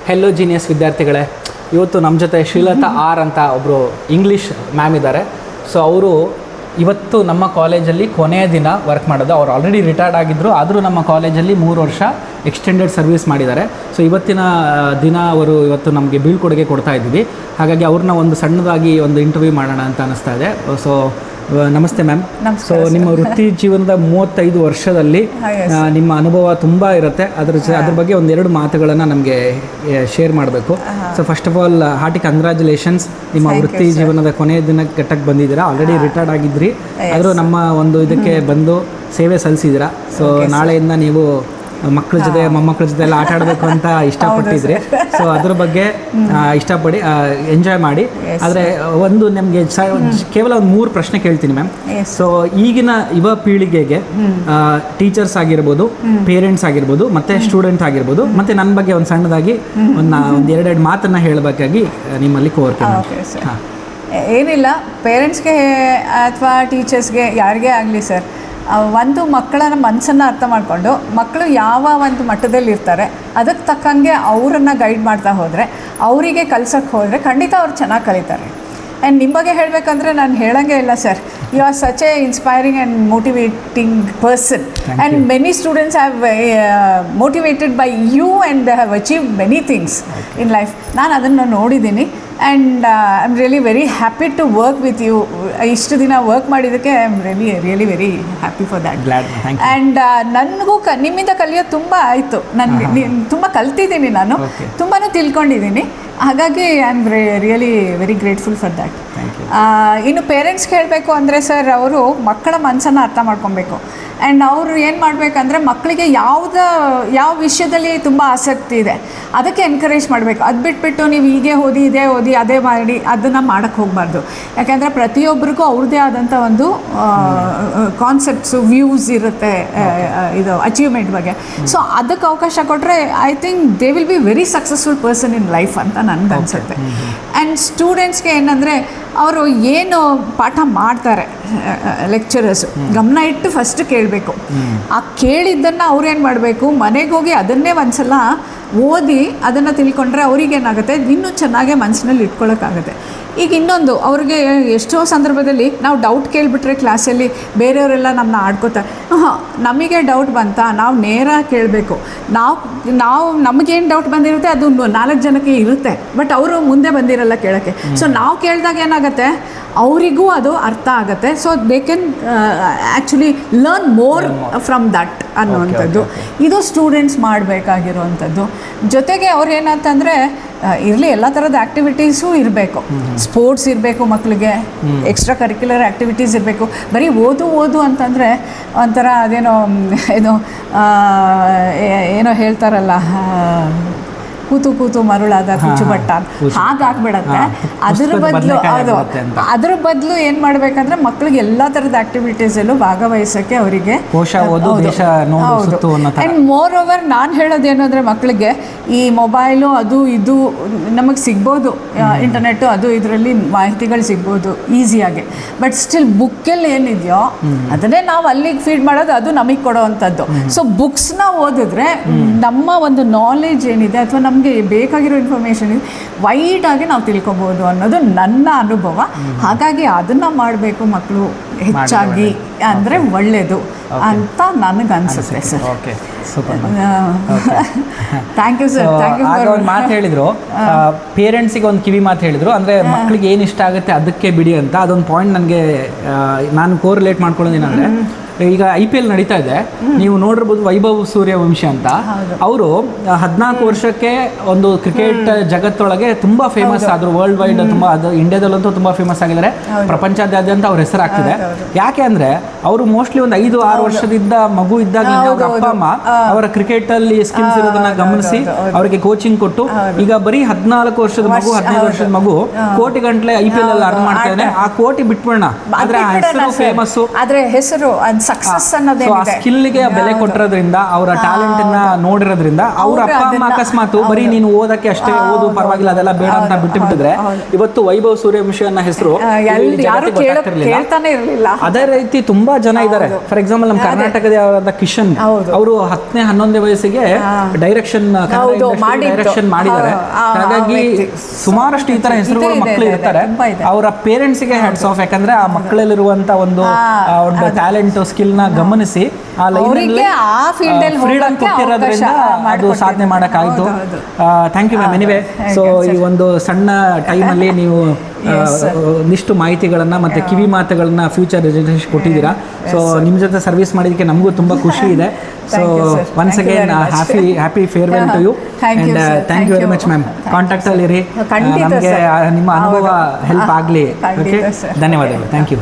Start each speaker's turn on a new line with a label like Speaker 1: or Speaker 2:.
Speaker 1: Hello genius ವಿದ್ಯಾರ್ಥಿಗಳೇ, ಇವತ್ತು ನಮ್ಮ ಜೊತೆ ಶ್ರೀಲತಾ ಆರ್ ಅಂತ ಒಬ್ಬರು ಇಂಗ್ಲೀಷ್ ಮ್ಯಾಮ್ ಇದ್ದಾರೆ. ಸೊ ಅವರು ಇವತ್ತು ನಮ್ಮ ಕಾಲೇಜಲ್ಲಿ ಕೊನೆಯ ದಿನ ವರ್ಕ್ ಮಾಡೋದು. ಅವ್ರು ಆಲ್ರೆಡಿ ರಿಟೈರ್ಡ್ ಆಗಿದ್ದರು, ಆದರೂ ನಮ್ಮ ಕಾಲೇಜಲ್ಲಿ 3 ವರ್ಷ ಎಕ್ಸ್ಟೆಂಡೆಡ್ ಸರ್ವಿಸ್ ಮಾಡಿದ್ದಾರೆ. ಸೊ ಇವತ್ತಿನ ದಿನ ಅವರು ಇವತ್ತು ನಮಗೆ ಬೀಳ್ಕೊಡುಗೆ ಕೊಡ್ತಾ ಇದ್ದೀವಿ. ಹಾಗಾಗಿ ಅವ್ರನ್ನ ಒಂದು ಸಣ್ಣದಾಗಿ ಒಂದು ಇಂಟರ್ವ್ಯೂ ಮಾಡೋಣ ಅಂತ ಅನ್ನಿಸ್ತಾ ಇದೆ. ಸೊ ನಮಸ್ತೆ ಮ್ಯಾಮ್. ಸೊ ನಿಮ್ಮ ವೃತ್ತಿ ಜೀವನದ 35 ವರ್ಷದಲ್ಲಿ ನಿಮ್ಮ ಅನುಭವ ತುಂಬ ಇರುತ್ತೆ. ಅದ್ರ ಬಗ್ಗೆ ಒಂದೆರಡು ಮಾತುಗಳನ್ನು ನಮಗೆ ಶೇರ್ ಮಾಡಬೇಕು. So first of all hearty congratulations. ನಿಮ್ಮ ವೃತ್ತಿ ಜೀವನದ ಕೊನೆಯ ದಿನ ಘಟ್ಟಕ್ಕೆ ಬಂದಿದ್ದೀರಾ. ಆಲ್ರೆಡಿ ರಿಟೈರ್ಡ್ ಆಗಿದ್ರಿ, ಆದರೂ ನಮ್ಮ ಒಂದು ಇದಕ್ಕೆ ಬಂದು ಸೇವೆ ಸಲ್ಲಿಸಿದ್ದೀರಾ. ಸೊ ನಾಳೆಯಿಂದ ನೀವು ಮಕ್ಕಳ ಜೊತೆ ಮೊಮ್ಮಕ್ಕಳ ಜೊತೆ ಎಲ್ಲ ಆಟ ಆಡಬೇಕು ಅಂತ ಇಷ್ಟಪಟ್ಟಿದ್ರಿ. ಸೊ ಅದ್ರ ಬಗ್ಗೆ ಇಷ್ಟಪಡಿ ಎಂಜಾಯ್ ಮಾಡಿ. ಆದರೆ ಒಂದು ನಮಗೆ ಕೇವಲ ಒಂದು 3 ಪ್ರಶ್ನೆ ಕೇಳ್ತೀನಿ ಮ್ಯಾಮ್. ಸೊ ಈಗಿನ ಯುವ ಪೀಳಿಗೆಗೆ ಟೀಚರ್ಸ್ ಆಗಿರ್ಬೋದು, ಪೇರೆಂಟ್ಸ್ ಆಗಿರ್ಬೋದು, ಮತ್ತು ಸ್ಟೂಡೆಂಟ್ ಆಗಿರ್ಬೋದು, ಮತ್ತು ನನ್ನ ಬಗ್ಗೆ ಒಂದು ಸಣ್ಣದಾಗಿ ಒಂದು 2 ಮಾತನ್ನು ಹೇಳಬೇಕಾಗಿ ನಿಮ್ಮಲ್ಲಿ ಕೋರ್ತೀನಿ. ಹಾಂ,
Speaker 2: ಏನಿಲ್ಲ, ಪೇರೆಂಟ್ಸ್ಗೆ ಅಥವಾ ಟೀಚರ್ಸ್ಗೆ ಯಾರಿಗೇ ಆಗಲಿ ಸರ್, ಒಂದು ಮಕ್ಕಳ ಮನಸ್ಸನ್ನು ಅರ್ಥ ಮಾಡಿಕೊಂಡು ಮಕ್ಕಳು ಯಾವ ಒಂದು ಮಟ್ಟದಲ್ಲಿ ಇರ್ತಾರೆ ಅದಕ್ಕೆ ತಕ್ಕಂಗೆ ಅವರನ್ನು ಗೈಡ್ ಮಾಡ್ತಾ ಹೋದರೆ, ಅವರಿಗೆ ಕಲ್ಸೋಕ್ಕೆ ಹೋದರೆ ಖಂಡಿತ ಅವ್ರು ಚೆನ್ನಾಗಿ ಕಲಿತಾರೆ. ಆ್ಯಂಡ್ ನಿಮ್ಮ ಬಗ್ಗೆ ಹೇಳಬೇಕಂದ್ರೆ ನಾನು ಹೇಳೋಂಗೆ ಇಲ್ಲ sir. You are such a inspiring and motivating person. And many students have motivated by you and they have achieve many things in life. ನಾನು ಅದನ್ನು ನೋಡಿದ್ದೀನಿ. And I am really very happy to work with you. ಇಷ್ಟು ದಿನ work ಮಾಡಿದ್ದಕ್ಕೆ I am really very happy for that. And ನನಗೂ ನಿಮ್ಮಿಂದ ಕಲಿಯೋದು ತುಂಬ ಆಯಿತು. ನನಗೆ ತುಂಬ ಕಲ್ತಿದ್ದೀನಿ, ನಾನು ತುಂಬಾ ತಿಳ್ಕೊಂಡಿದ್ದೀನಿ. ಹಾಗಾಗಿ I am really very grateful for that. ಇನ್ನು ಪೇರೆಂಟ್ಸ್ಗೆ ಹೇಳಬೇಕು ಅಂದರೆ ಸರ್, ಅವರು ಮಕ್ಕಳ ಮನಸ್ಸನ್ನು ಅರ್ಥ ಮಾಡ್ಕೊಬೇಕು. ಆ್ಯಂಡ್ ಅವರು ಏನು ಮಾಡಬೇಕಂದ್ರೆ ಮಕ್ಕಳಿಗೆ ಯಾವ ವಿಷಯದಲ್ಲಿ ತುಂಬ ಆಸಕ್ತಿ ಇದೆ ಅದಕ್ಕೆ ಎನ್ಕರೇಜ್ ಮಾಡಬೇಕು. ಅದು ಬಿಟ್ಬಿಟ್ಟು ನೀವು ಹೀಗೆ ಓದಿ, ಇದೇ ಓದಿ, ಅದೇ ಮಾಡಿ ಅದನ್ನು ಮಾಡೋಕ್ಕೆ ಹೋಗಬಾರ್ದು. ಯಾಕೆಂದರೆ ಪ್ರತಿಯೊಬ್ಬರಿಗೂ ಅವ್ರದ್ದೇ ಆದಂಥ ಒಂದು ಕಾನ್ಸೆಪ್ಟ್ಸು, ವ್ಯೂಸ್ ಇರುತ್ತೆ ಇದು ಅಚೀವ್ಮೆಂಟ್ ಬಗ್ಗೆ. ಸೊ ಅದಕ್ಕೆ ಅವಕಾಶ ಕೊಟ್ಟರೆ I think they will be very successful person in life ಅಂತ ನನಗೆ ಅನಿಸುತ್ತೆ. ಆ್ಯಂಡ್ ಸ್ಟೂಡೆಂಟ್ಸ್ಗೆ ಏನಂದರೆ ಅವರು ಏನು ಪಾಠ ಮಾಡ್ತಾರೆ ಲೆಕ್ಚರರ್ಸು ಗಮನ ಇಟ್ಟು ಫಸ್ಟ್ ಕೇಳಬೇಕು. ಆ ಕೇಳಿದ್ದನ್ನು ಅವ್ರೇನು ಮಾಡಬೇಕು, ಮನೆಗೆ ಹೋಗಿ ಅದನ್ನೇ ಒಂದು ಸಲ ಓದಿ ಅದನ್ನು ತಿಳ್ಕೊಂಡ್ರೆ ಅವ್ರಿಗೇನಾಗುತ್ತೆ, ಇನ್ನೂ ಚೆನ್ನಾಗೇ ಮನಸ್ಸಿನಲ್ಲಿ ಇಟ್ಕೊಳ್ಳೋಕ್ಕಾಗುತ್ತೆ. ಈಗ ಇನ್ನೊಂದು, ಅವ್ರಿಗೆ ಎಷ್ಟೋ ಸಂದರ್ಭದಲ್ಲಿ ನಾವು ಡೌಟ್ ಕೇಳಿಬಿಟ್ರೆ ಕ್ಲಾಸಲ್ಲಿ ಬೇರೆಯವರೆಲ್ಲ ನಮ್ಮನ್ನ ಆಡ್ಕೋತಾರೆ. ನಮಗೆ ಡೌಟ್ ಬಂತಾ, ನಾವು ನೇರ ಕೇಳಬೇಕು. ನಾವು ನಮಗೇನು ಡೌಟ್ ಬಂದಿರುತ್ತೆ ಅದು 4 ಜನಕ್ಕೆ ಇರುತ್ತೆ, ಬಟ್ ಅವರು ಮುಂದೆ ಬಂದಿರಲ್ಲ ಕೇಳೋಕ್ಕೆ. ಸೊ ನಾವು ಕೇಳಿದಾಗ ಏನಾಗುತ್ತೆ, ಅವರಿಗೂ ಅದು ಅರ್ಥ ಆಗುತ್ತೆ. So they can actually learn more from that ಅನ್ನುವಂಥದ್ದು. ಇದು ಸ್ಟೂಡೆಂಟ್ಸ್ ಮಾಡಬೇಕಾಗಿರುವಂಥದ್ದು. ಜೊತೆಗೆ ಅವ್ರು ಏನಂತಂದರೆ ಇರಲಿ, ಎಲ್ಲ ಥರದ ಆ್ಯಕ್ಟಿವಿಟೀಸು ಇರಬೇಕು. ಸ್ಪೋರ್ಟ್ಸ್ ಇರಬೇಕು, ಮಕ್ಕಳಿಗೆ ಎಕ್ಸ್ಟ್ರಾ ಕರಿಕ್ಯುಲರ್ ಆ್ಯಕ್ಟಿವಿಟೀಸ್ ಇರಬೇಕು. ಬರೀ ಓದು ಅಂತಂದರೆ ಒಂಥರ ಅದೇನೋ ಏನೋ ಹೇಳ್ತಾರಲ್ಲ, ಕೂತು ಮರುಳಾದ ಕುಚ್ಚುಬಟ್ಟ, ಹಾಗಾಗ್ಬಿಡತ್ತೆ. ಅದ್ರ ಬದಲು ಏನು ಮಾಡಬೇಕಂದ್ರೆ ಮಕ್ಕಳಿಗೆ ಎಲ್ಲ ಥರದ ಆ್ಯಕ್ಟಿವಿಟೀಸಲ್ಲೂ ಭಾಗವಹಿಸೋಕ್ಕೆ ಅವರಿಗೆ. ಆ್ಯಂಡ್ ಮೋರ್ ಓವರ್ ನಾನು ಹೇಳೋದೇನು ಅಂದರೆ, ಮಕ್ಕಳಿಗೆ ಈ ಮೊಬೈಲು ಅದು ಇದು ನಮಗೆ ಸಿಗ್ಬೋದು, ಇಂಟರ್ನೆಟ್ಟು ಅದು ಇದರಲ್ಲಿ ಮಾಹಿತಿಗಳು ಸಿಗ್ಬೋದು ಈಸಿಯಾಗಿ. ಬಟ್ ಸ್ಟಿಲ್ ಬುಕ್ಕಲ್ಲಿ ಏನಿದೆಯೋ ಅದನ್ನೇ ನಾವು ಅಲ್ಲಿಗೆ ಫೀಡ್ ಮಾಡೋದು, ಅದು ನಮಗೆ ಕೊಡೋವಂಥದ್ದು. ಸೊ ಬುಕ್ಸ್ನ ಓದಿದ್ರೆ ನಮ್ಮ ಒಂದು ನಾಲೆಜ್ ಏನಿದೆ ಅಥವಾ ನಮಗೆ ಬೇಕಾಗಿರೋ ಇನ್ಫಾರ್ಮೇಷನ್ ವೈಡಾಗಿ ನಾವು ತಿಳ್ಕೊಬೋದು ಅನ್ನೋದು ನನ್ನ ಅನುಭವ. ಹಾಗಾಗಿ ಅದನ್ನು ಮಾಡಬೇಕು ಮಕ್ಕಳು ಹೆಚ್ಚಾಗಿ, ಅಂದರೆ ಒಳ್ಳೆಯದು ಅಂತ ನನಗೆ ಅನಿಸುತ್ತೆ sir. Thank you sir. Thank you for
Speaker 1: ಒಂದು ಮಾತು ಹೇಳಿದರು, ಪೇರೆಂಟ್ಸಿಗೆ ಒಂದು ಕಿವಿ ಮಾತು ಹೇಳಿದರು, ಅಂದರೆ ಮಕ್ಕಳಿಗೆ ಏನು ಇಷ್ಟ ಆಗುತ್ತೆ ಅದಕ್ಕೆ ಬಿಡಿ ಅಂತ. ಅದೊಂದು ಪಾಯಿಂಟ್ ನನಗೆ ನಾನು ಕೋರಿಲೇಟ್ ಮಾಡ್ಕೊಳ್ಳೋದೇನಂದರೆ, ಈಗ IPL ನಡೀತಾ ಇದೆ, ನೀವು ನೋಡಿರ್ಬೋದು ವೈಭವ್ ಸೂರ್ಯವಂಶಿ ಅಂತ. ಅವರು 14 ವರ್ಷಕ್ಕೆ ಒಂದು ಕ್ರಿಕೆಟ್ ಜಗತ್ತೊಳಗೆ ತುಂಬ ಫೇಮಸ್ ಆದರು, ವರ್ಲ್ಡ್ ವೈಡ್ ತುಂಬ, ಅದು ಇಂಡಿಯಾದಲ್ಲಂತೂ ತುಂಬ ಫೇಮಸ್ ಆಗಿದ್ದಾರೆ, ಪ್ರಪಂಚದಾದ್ಯಂತ ಅವ್ರ ಹೆಸರಾಗ್ತಿದೆ. ಯಾಕೆ ಅಂದರೆ ಅವರು ಮೋಸ್ಟ್ಲಿ ಒಂದು 5-6 ವರ್ಷದಿಂದ ಮಗು ಇದ್ದಾಗ ಅವ್ರ ಅಪ್ಪ ಅಮ್ಮ ಅವರ ಕ್ರಿಕೆಟಲ್ಲಿ ಸ್ಕಿಲ್ಸ್ ಇರೋದನ್ನ ಗಮನಿಸಿ ಅವರಿಗೆ ಕೋಚಿಂಗ್ ಕೊಟ್ಟು, ಈಗ ಬರೀ 14 ವರ್ಷದ ಮಗು, 15 ವರ್ಷದ ಮಗು ಕೋಟಿ ಗಂಟ್ಲೆ IPL ಅಲ್ಲಿ ಅರ್ನ್ ಮಾಡ್ತಾ ಇದ್ದಾನೆ. ಆ ಕೋಟಿ ಬಿಟ್ಬಿಡೋಣ, ಆದರೆ ಹೆಸರು ಫೇಮಸ್ಸು,
Speaker 2: ಆದರೆ ಹೆಸರು ಸಕ್ಸಸ್
Speaker 1: ಸೊ ಆ
Speaker 2: ಅನ್ನೋದೇನಿದೆ
Speaker 1: ಸ್ಕಿಲ್ಗೆ ಬೆಲೆ ಕೊಟ್ಟಿರೋದ್ರಿಂದ ಅವರ ಟ್ಯಾಲೆಂಟನ್ನ ನೋಡಿರೋದ್ರಿಂದ ಅವ್ರ ಅಪ್ಪ ಅಮ್ಮ ಅಕಸ್ಮಾತ್ ಬರೀ ನೀನು ಓದಕ್ಕೆ ಅಷ್ಟೇ ಓದು ಪರವಾಗಿಲ್ಲ ಅದೆಲ್ಲ ಬೇಡ ಅಂತ ಬಿಟ್ಟುಬಿಟ್ಟಿದ್ರೆ ಇವತ್ತು ವೈಭವ್ ಸೂರ್ಯವಂಶಿ ಅನ್ನೋ ಹೆಸರು
Speaker 2: ಯಾರು ಕೇಳ್ತಾನೆ ಇರಲಿಲ್ಲ.
Speaker 1: ಅದೇ ರೀತಿ ತುಂಬಾ ಜನ ಇದ್ದಾರೆ. ಫಾರ್ ಎಕ್ಸಾಂಪಲ್ ನಮ್ಮ ಕರ್ನಾಟಕದ ಕಿಶನ್ ಅವರು 10ನೇ 11ನೇ ವಯಸ್ಸಿಗೆ ಡೈರೆಕ್ಷನ್ ಮಾಡಿದ್ದಾರೆ. ಹಾಗಾಗಿ ಸುಮಾರಷ್ಟು ಈ ತರ ಹೆಸರುಗಳು ಮಕ್ಕಳು ಇರ್ತಾರೆ. ಅವರ ಪೇರೆಂಟ್ಸ್ಗೆ ಹ್ಯಾಟ್ಸ್ ಆಫ್. ಯಾಕಂದ್ರೆ ಆ ಮಕ್ಕಳಲ್ಲಿರುವಂತ ಒಂದು ಟ್ಯಾಲೆಂಟ್ ಸ್ಕಿಲ್ ನ ಗಮನಿಸಿ ಆ ಲೈನಲ್ಲಿ ಫ್ರೀಡಮ್ ಕೊಟ್ಟಿರೋದ್ರಿಂದ ಅದು ಸಾಧನೆ ಮಾಡೋಕ್ಕಾಯ್ತು. Thank you ma'am. Anyway, so ಈ ಒಂದು ಸಣ್ಣ ಟೈಮಲ್ಲಿ ನೀವು ಒಂದಿಷ್ಟು ಮಾಹಿತಿಗಳನ್ನು ಮತ್ತು ಕಿವಿ ಮಾತುಗಳನ್ನ ಫ್ಯೂಚರ್ ಜನರೇಷನ್ ಕೊಟ್ಟಿದ್ದೀರಾ. ಸೊ ನಿಮ್ಮ ಜೊತೆ ಸರ್ವಿಸ್ ಮಾಡಿದ್ದಕ್ಕೆ ನಮಗೂ ತುಂಬ ಖುಷಿ ಇದೆ. So once again happy farewell to you and thank you very much ma'am. ಕಾಂಟ್ಯಾಕ್ಟಲ್ಲಿರಿ, ನಮಗೆ ನಿಮ್ಮ ಅನುಭವ ಹೆಲ್ಪ್ ಆಗಲಿ. ಓಕೆ, ಧನ್ಯವಾದಗಳು. Thank you.